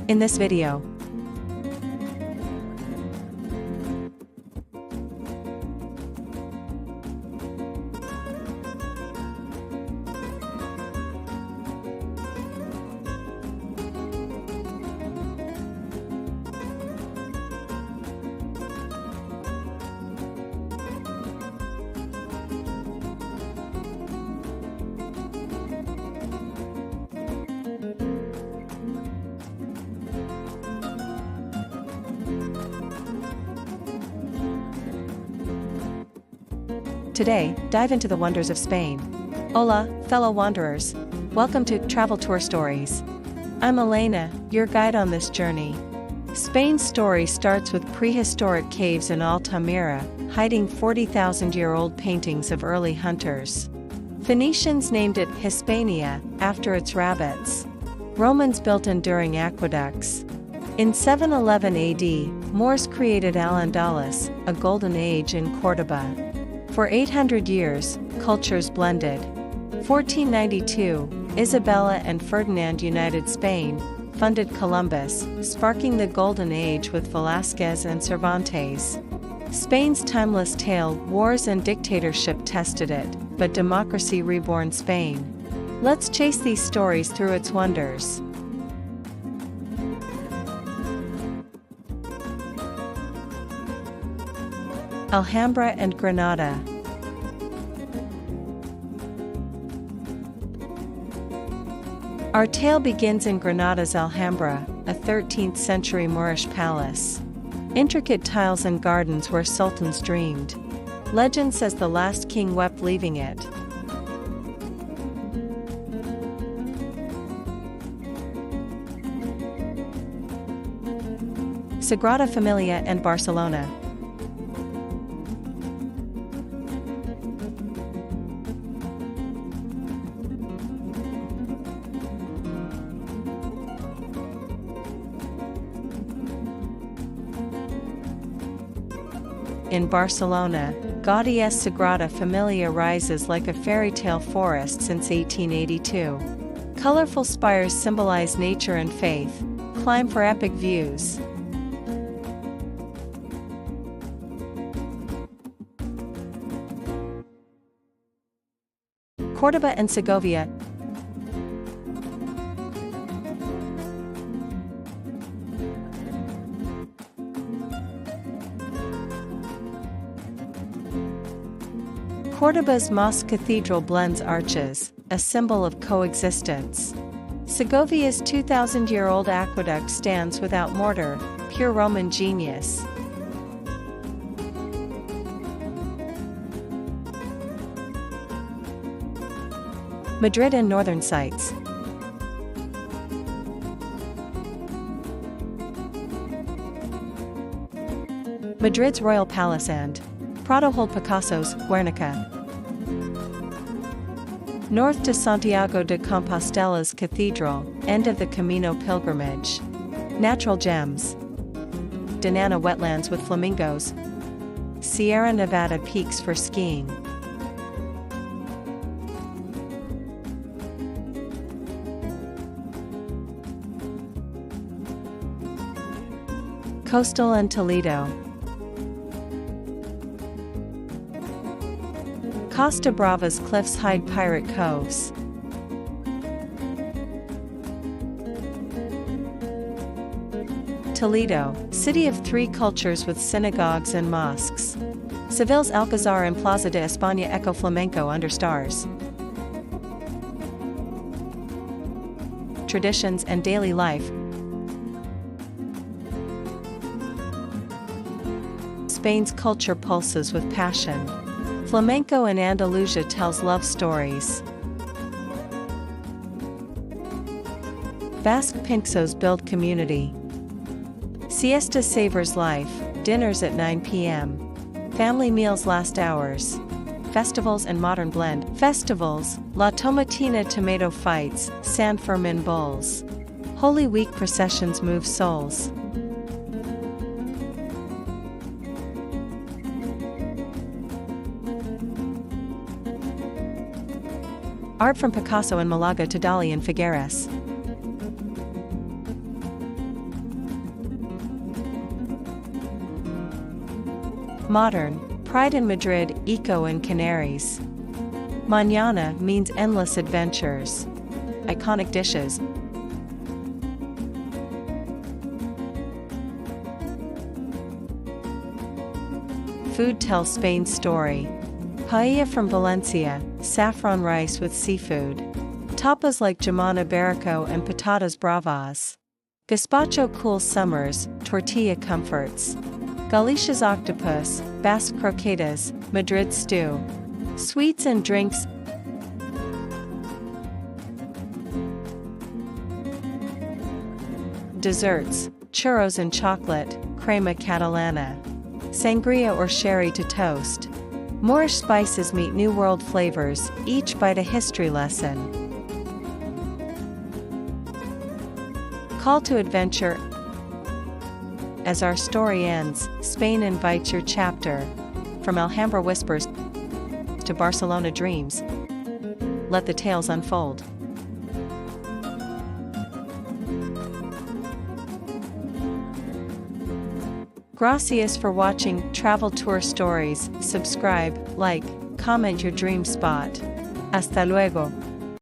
in this video. Today, dive into the wonders of Spain. Hola, fellow wanderers. Welcome to Travel Tour Stories. I'm Elena, your guide on this journey. Spain's story starts with prehistoric caves in Altamira, hiding 40,000-year-old paintings of early hunters. Phoenicians named it Hispania, after its rabbits. Romans built enduring aqueducts. In 711 AD, Moors created Al-Andalus, a golden age in Córdoba. For 800 years, cultures blended. 1492, Isabella and Ferdinand united Spain, funded Columbus, sparking the Golden Age with Velázquez and Cervantes. Spain's timeless tale, wars and dictatorship tested it, but democracy reborn Spain. Let's chase these stories through its wonders. Alhambra and Granada. Our tale begins in Granada's Alhambra, a 13th-century Moorish palace. Intricate tiles and gardens where sultans dreamed. Legend says the last king wept leaving it. Sagrada Familia and Barcelona. In Barcelona, Gaudi's Sagrada Familia rises like a fairy tale forest since 1882. Colorful spires symbolize nature and faith. Climb for epic views. Córdoba and Segovia. Córdoba's mosque cathedral blends arches, a symbol of coexistence. Segovia's 2,000-year-old aqueduct stands without mortar, pure Roman genius. Madrid and northern sights. Madrid's Royal Palace and Prado hold Picasso's Guernica. North to Santiago de Compostela's Cathedral, end of the Camino pilgrimage. Natural gems. Donana wetlands with flamingos. Sierra Nevada peaks for skiing. Coastal and Toledo. Costa Brava's cliffs hide pirate coves. Toledo, city of three cultures with synagogues and mosques. Seville's Alcazar and Plaza de España echo flamenco under stars. Traditions and daily life. Spain's culture pulses with passion. Flamenco in Andalusia tells love stories. Basque pinchos build community. Siesta savors life, dinners at 9 p.m. Family meals last hours. Festivals and modern blend. Festivals, La Tomatina tomato fights, San Fermin bulls. Holy Week processions move souls. Art from Picasso in Malaga to Dali in Figueres. Modern, pride in Madrid, eco and Canaries. Mañana means endless adventures. Iconic dishes. Food tells Spain's story. Paella from Valencia, saffron rice with seafood. Tapas like jamon iberico and patatas bravas. Gazpacho cools summers, tortilla comforts. Galicia's octopus, Basque croquetas, Madrid stew. Sweets and drinks. Desserts, churros and chocolate, crema catalana. Sangria or sherry to toast. Moorish spices meet New World flavors, each bite a history lesson. Call to adventure. As our story ends, Spain invites your chapter. From Alhambra whispers to Barcelona dreams. Let the tales unfold. Gracias for watching Travel Tour Stories. Subscribe, like, comment your dream spot. Hasta luego.